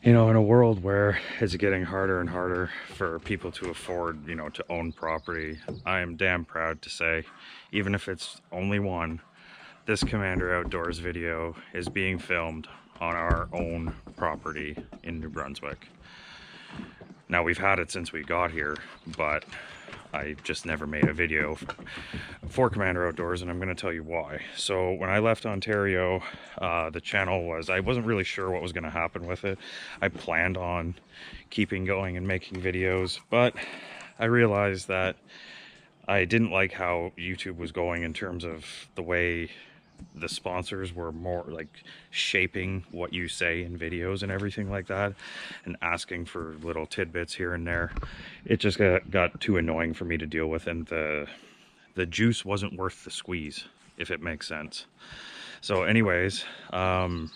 You know, in a world where it's getting harder and harder for people to afford, to own property, I am damn proud to say, even if it's only one, this Commander Outdoors video is being filmed on our own property in New Brunswick. Now, we've had it since we got here, but I just never made a video for Commander Outdoors, and I'm going to tell you why. So when I left Ontario, the channel I wasn't really sure what was going to happen with it. I planned on keeping going and making videos, but I realized that I didn't like how YouTube was going in terms of the way the sponsors were more like shaping what you say in videos and everything like that, and asking for little tidbits here and there. It just got too annoying for me to deal with, and the juice wasn't worth the squeeze, if it makes sense. So anyways, Commander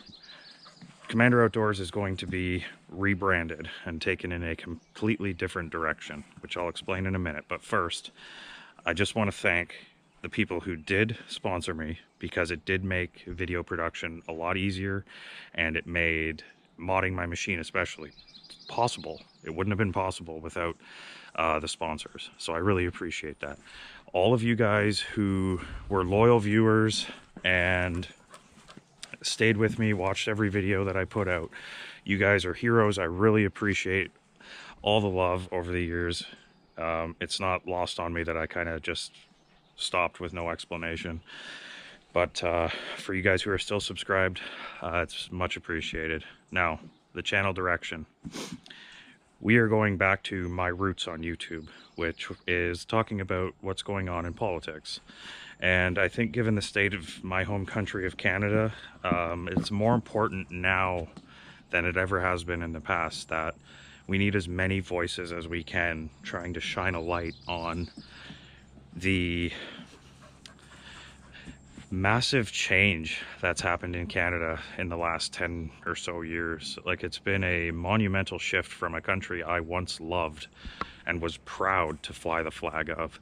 Outdoors is going to be rebranded and taken in a completely different direction, which I'll explain in a minute. But first, I just want to thank the people who did sponsor me, because it did make video production a lot easier, and it made modding my machine especially possible. It wouldn't have been possible without the sponsors, so I really appreciate that. All of you guys who were loyal viewers and stayed with me, watched every video that I put out, you guys are heroes. I really appreciate all the love over the years. It's not lost on me that I kind of just stopped with no explanation, but for you guys who are still subscribed, it's much appreciated. Now, the channel direction. We are going back to my roots on YouTube, which is talking about what's going on in politics. And I think given the state of my home country of Canada, it's more important now than it ever has been in the past that we need as many voices as we can trying to shine a light on the massive change that's happened in Canada in the last 10 or so years. Like, it's been a monumental shift from a country I once loved and was proud to fly the flag of,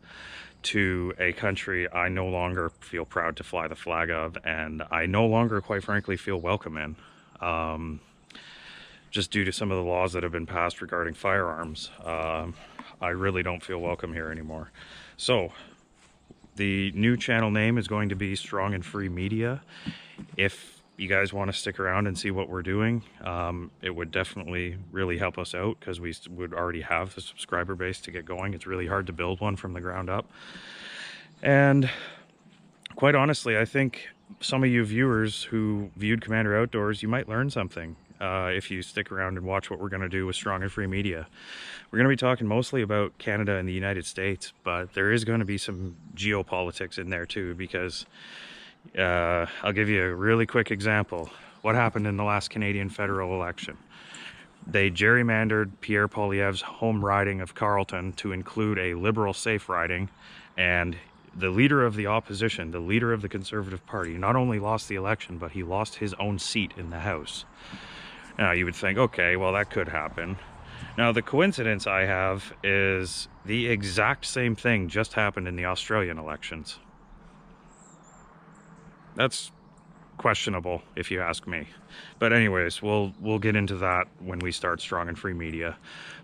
to a country I no longer feel proud to fly the flag of, and I no longer, quite frankly, feel welcome in. Just due to some of the laws that have been passed regarding firearms, I really don't feel welcome here anymore. So the new channel name is going to be Strong and Free Media. If you guys want to stick around and see what we're doing, it would definitely really help us out, because we would already have the subscriber base to get going. It's really hard to build one from the ground up. And quite honestly, I think some of you viewers who viewed Commander Outdoors, you might learn something if you stick around and watch what we're going to do with Strong and Free Media. We're going to be talking mostly about Canada and the United States, but there is going to be some geopolitics in there too, because I'll give you a really quick example. What happened in the last Canadian federal election? They gerrymandered Pierre Poilievre's home riding of Carleton to include a Liberal safe riding, and the leader of the opposition, the leader of the Conservative Party, not only lost the election, but he lost his own seat in the House. Now, you would think, okay, well, that could happen. Now, the coincidence I have is the exact same thing just happened in the Australian elections. That's questionable, if you ask me. But anyways, we'll get into that when we start Strong and Free Media.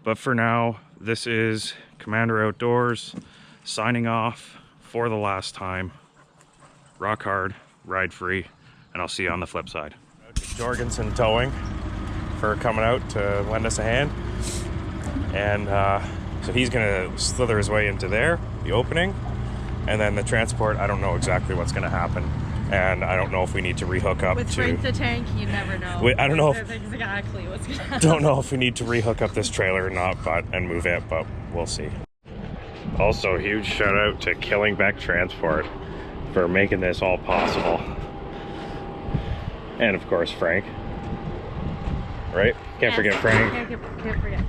But for now, this is Commander Outdoors signing off for the last time. Rock hard, ride free, and I'll see you on the flip side. Jorgensen Towing for coming out to lend us a hand, and so he's gonna slither his way into there, the opening, and then the transport, I don't know exactly what's gonna happen, and I don't know if we need to rehook up with to Frank the Tank. You never know. I don't know if, exactly what's gonna happen. Don't know if we need to rehook up this trailer or not, and move it, but we'll see. Also, huge shout out to Killing Beck Transport for making this all possible, and of course Frank. Right? Can't forget Frank. Can't forget.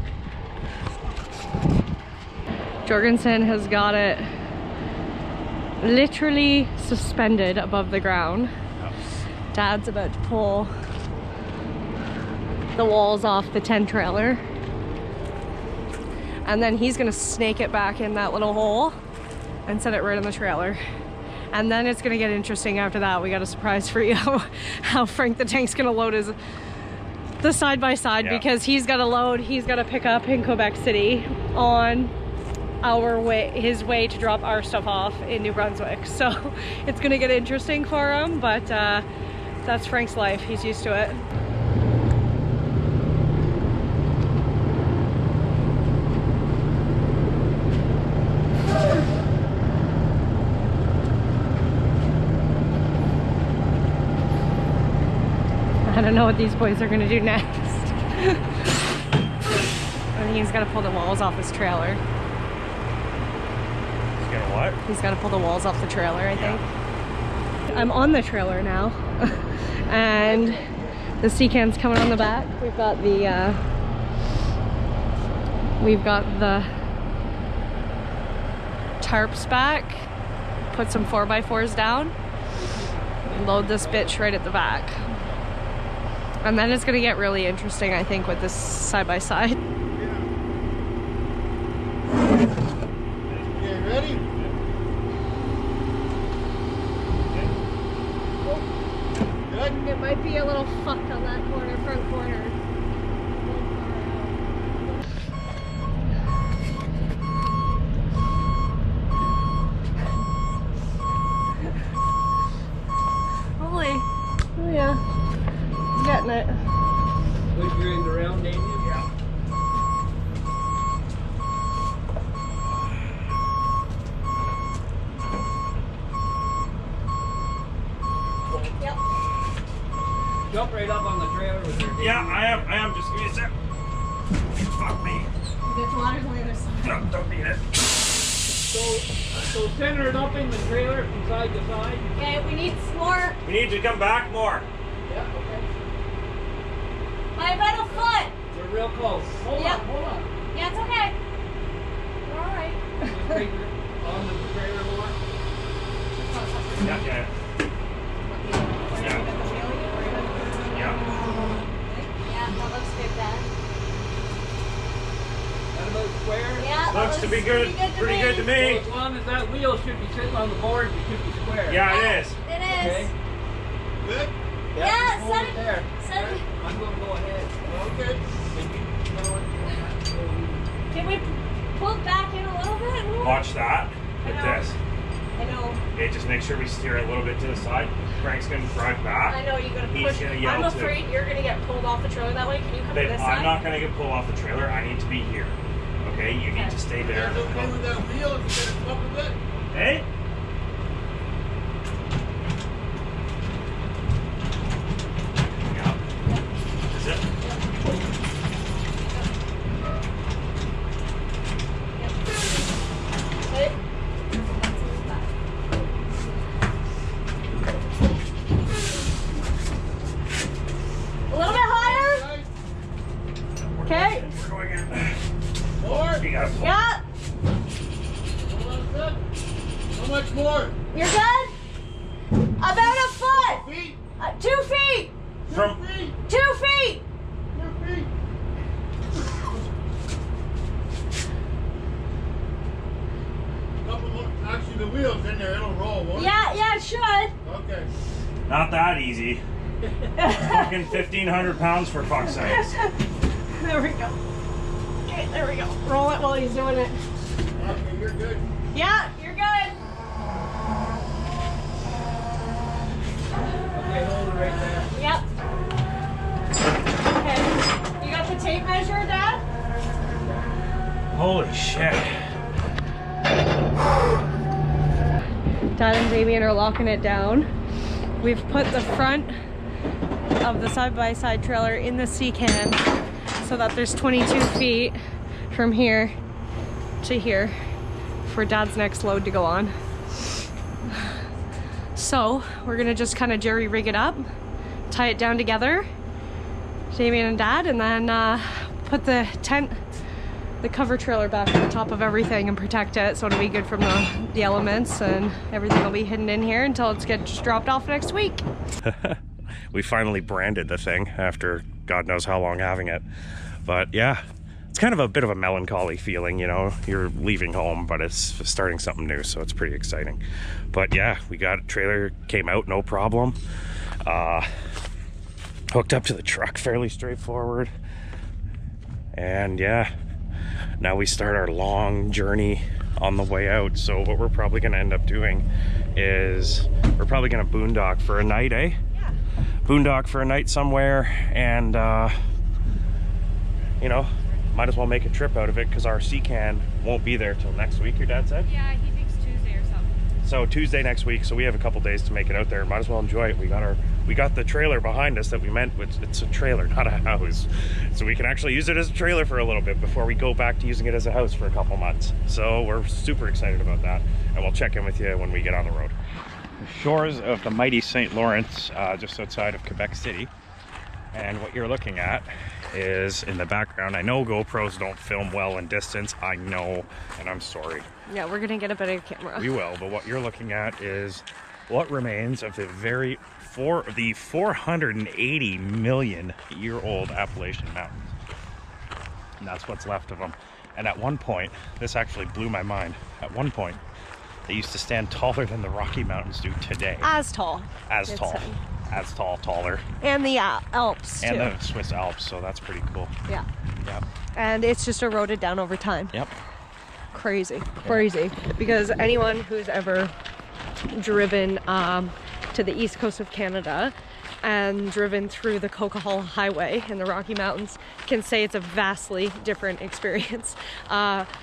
Jorgensen has got it literally suspended above the ground. Dad's about to pull the walls off the tent trailer, and then he's gonna snake it back in that little hole and set it right on the trailer. And then it's gonna get interesting after that. We got a surprise for you how Frank the Tank's gonna load his the side-by-side because he's got a load he's got to pick up in Quebec City on his way to drop our stuff off in New Brunswick. So it's gonna get interesting for him, but that's Frank's life. He's used to it. I don't know what these boys are gonna do next. I think he's gotta pull the walls off his trailer. He's gonna what? He's gotta pull the walls off the trailer, I think. I'm on the trailer now, and the sea can's coming on the back. We've got the tarps back. Put some 4x4s down. Load this bitch right at the back. And then it's gonna get really interesting, I think, with this side-by-side. Okay, ready? Good? It might be a little fucked on that corner, front corner. Holy. Oh yeah. He's getting it. Put your end around, Damien? Yeah. Yep. Jump right up on the trailer with your Yeah, I am. Just give me a sec. Fuck me. The water's on the other side. No, don't need it. So center it up in the trailer from side to side. Okay, we need some more. We need to come back more. Yeah, okay. By about a foot. We're real close. Hold Yep. on, hold on. Yeah, it's okay. We're all right. Just take it on the trailer more. Yeah. Yeah. Yeah, that looks good, Dad. That about square? Yeah, that Looks to be good. Pretty good to So me. as long as that wheel should be sitting on the board, it should be square. Yeah, it is. It is. Okay. Good? Yeah, just hold set it it- there. set it- I'm going to go ahead. Okay. Can we pull it back in a little bit more? Watch that. I With know. this. I know. Okay, just make sure we steer a little bit to the side. Frank's gonna drive back. I know you're gonna He's push. gonna yell I'm too. afraid you're gonna get pulled off the trailer that way. Can you come Babe, to this I'm side? not gonna get pulled off the trailer. I need to be here. Okay, you need to stay there. Okay with that wheel, you get it up a bit. Hey? Yeah. Is it? Wait. A little bit higher. Okay. We're going in. More? You gotta pull. Yeah. Hold on a sec. How much more? You're good. About a foot. Feet? 2 feet. From 2 feet? 2 feet. 2 feet? Couple more. Actually, the wheel's in there. It'll roll, won't it? Yeah, it should. Okay. not that easy. Fucking 1,500 pounds for fuck's sakes. There we go. Okay, there we go. Roll it while he's doing it. Okay, you're good. Yeah, you're good. Okay, hold it right there. Yep. Okay. You got the tape measure, Dad? Holy shit. Dad and Damien are locking it down. We've put the front of the side-by-side trailer in the sea can so that there's 22 feet from here to here for Dad's next load to go on. So we're gonna just kind of jerry rig it up, tie it down together, Damien and Dad, and then put the tent, the cover trailer back on top of everything and protect it so it'll be good from the elements, and everything will be hidden in here until it gets dropped off next week. We finally branded the thing after God knows how long having it. But yeah, it's kind of a bit of a melancholy feeling, you know. You're leaving home, but it's starting something new, so it's pretty exciting. But yeah, we got a trailer, came out no problem. hooked up to the truck, fairly straightforward. And yeah, now we start our long journey on the way out. So what we're probably going to end up doing is we're probably going to boondock for a night, eh? Yeah. Boondock for a night somewhere, and you know, might as well make a trip out of it because our sea can won't be there till next week, your dad said? Yeah, he thinks Tuesday or something. So Tuesday next week, so we have a couple days to make it out there. Might as well enjoy it. We got the trailer behind us that we meant, it's a trailer, not a house. So we can actually use it as a trailer for a little bit before we go back to using it as a house for a couple months. So we're super excited about that, and we'll check in with you when we get on the road. The shores of the mighty St. Lawrence, just outside of Quebec City. And what you're looking at is in the background. I know GoPros don't film well in distance, I know, and I'm sorry. Yeah, we're gonna get a better camera. We will, but what you're looking at is what remains of the 480 million year old Appalachian Mountains. And that's what's left of them. And at one point, this actually blew my mind. At one point, they used to stand taller than the Rocky Mountains do today. As tall. As tall. As tall, taller. And the Alps, too. And the Swiss Alps, so that's pretty cool. Yeah. Yep. And it's just eroded down over time. Yep. Crazy. Because anyone who's ever driven to the east coast of Canada and driven through the Coquihalla Highway in the Rocky Mountains can say it's a vastly different experience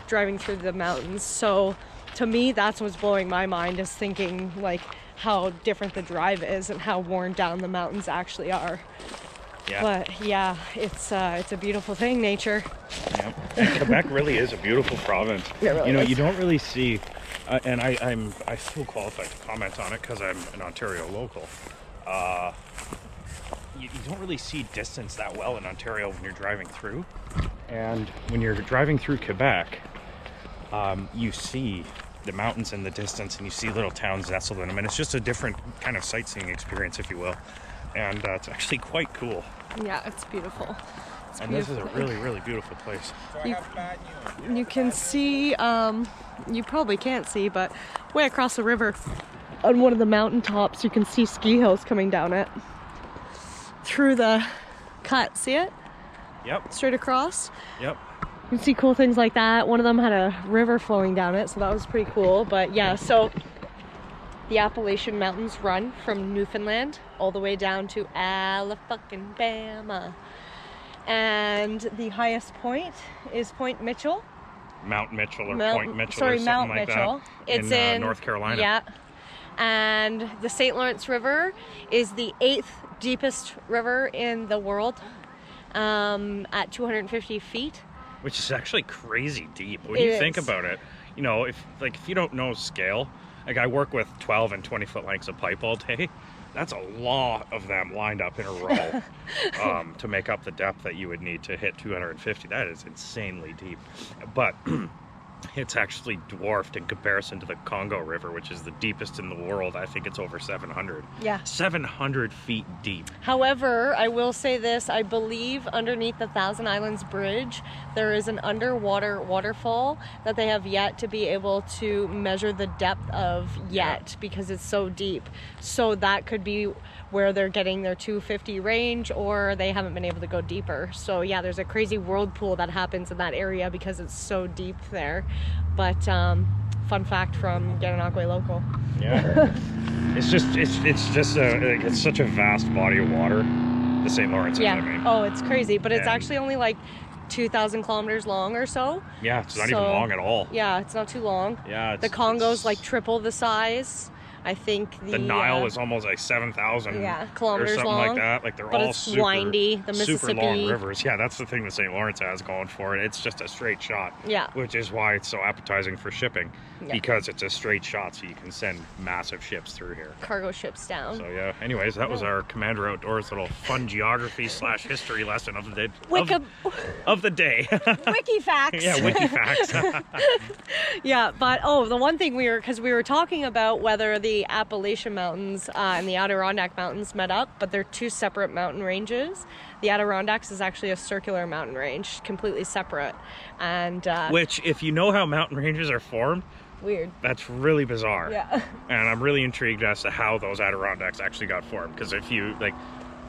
driving through the mountains. So to me, that's what's blowing my mind, is thinking like how different the drive is and how worn down the mountains actually are. Yeah. But yeah, it's a beautiful thing, nature. Yeah. And Quebec really is a beautiful province. It really you know, is. you don't really see, and I feel qualified to comment on it because I'm an Ontario local. You don't really see distance that well in Ontario when you're driving through, and when you're driving through Quebec, you see the mountains in the distance, and you see little towns nestled in them, and it's just a different kind of sightseeing experience, if you will. And it's actually quite cool. Yeah, it's beautiful. And this is a really, really beautiful place. You can see, you probably can't see, but way across the river on one of the mountain tops, you can see ski hills coming down it. Through the cut, see it? Yep. Straight across. Yep. You can see cool things like that. One of them had a river flowing down it, so that was pretty cool. But yeah, so the Appalachian Mountains run from Newfoundland all the way down to Alabama. And the highest point is Point Mitchell. Mount Mitchell or Point Mitchell sorry, or something Mount like Mitchell. that. It's in North Carolina. Yeah. And the St. Lawrence River is the 8th deepest river in the world at 250 feet. Which is actually crazy deep when you think about it. You know, if you don't know scale, like I work with 12 and 20 foot lengths of pipe all day. That's a lot of them lined up in a row to make up the depth that you would need to hit 250. That is insanely deep. But it's actually dwarfed in comparison to the Congo River, which is the deepest in the world. I think it's over 700. Yeah. 700 feet deep. However, I will say this, I believe underneath the Thousand Islands Bridge, there is an underwater waterfall that they have yet to be able to measure the depth of yet, because it's so deep. So that could be where they're getting their 250 range, or they haven't been able to go deeper. So yeah, there's a crazy whirlpool that happens in that area because it's so deep there. But fun fact from Gananoque Local. Yeah. it's such a vast body of water, the St. Lawrence is, Yeah. I mean. Oh, it's crazy, but it's actually only like 2,000 kilometers long or so. Yeah, it's not even long at all. Yeah, it's not too long. Yeah, the Congo's like triple the size. I think the Nile is almost like 7,000 kilometers or something long, like that. Like they're but all it's super windy. The Mississippi, super long rivers. Yeah, that's the thing that St. Lawrence has going for it. It's just a straight shot. Yeah. Which is why it's so appetizing for shipping, Yeah. because it's a straight shot, so you can send massive ships through here. Cargo ships down. So yeah. Anyways, that was our Commander Outdoors little fun geography / history lesson of the day. Of the day. Wiki facts. Yeah, wiki facts. Yeah, but the one thing we were talking about whether the Appalachian Mountains and the Adirondack Mountains met up, but they're two separate mountain ranges. The Adirondacks is actually a circular mountain range, completely separate. And which, if you know how mountain ranges are formed, weird. That's really bizarre. Yeah. And I'm really intrigued as to how those Adirondacks actually got formed, because if you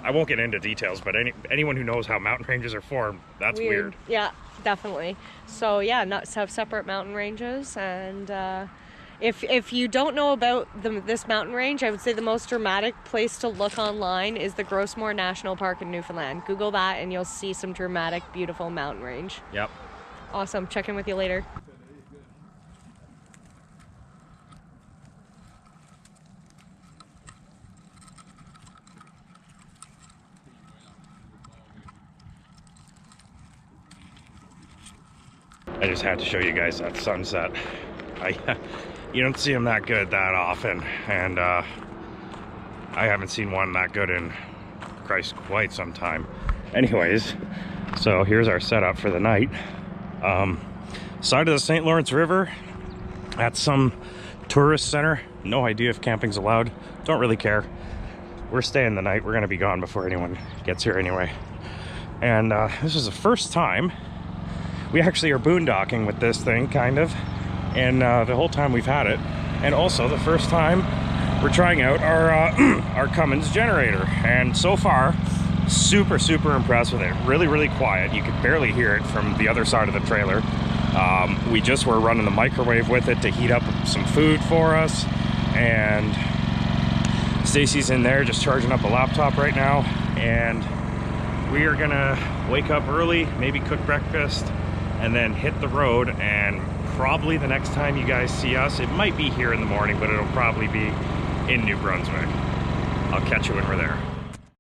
I won't get into details, but anyone who knows how mountain ranges are formed, that's weird. Yeah, definitely. So yeah, nuts have separate mountain ranges, and if you don't know about this mountain range, I would say the most dramatic place to look online is the Grossmore National Park in Newfoundland. Google that and you'll see some dramatic, beautiful mountain range. Yep. Awesome. Check in with you later. I just had to show you guys that sunset. You don't see them that good that often, and I haven't seen one that good in Christ quite some time. Anyways, so here's our setup for the night. Side of the St. Lawrence River at some tourist center. No idea if camping's allowed. Don't really care. We're staying the night. We're gonna be gone before anyone gets here anyway. And this is the first time we actually are boondocking with this thing, kind of, and the whole time we've had it, and also the first time we're trying out our our Cummins generator, and so far super impressed with it. Really quiet. You could barely hear it from the other side of the trailer. We just were running the microwave with it to heat up some food for us, and Stacy's in there just charging up a laptop right now, and we are gonna wake up early, maybe cook breakfast, and then hit the road. And probably the next time you guys see us, it might be here in the morning, but it'll probably be in New Brunswick. I'll catch you when we're there.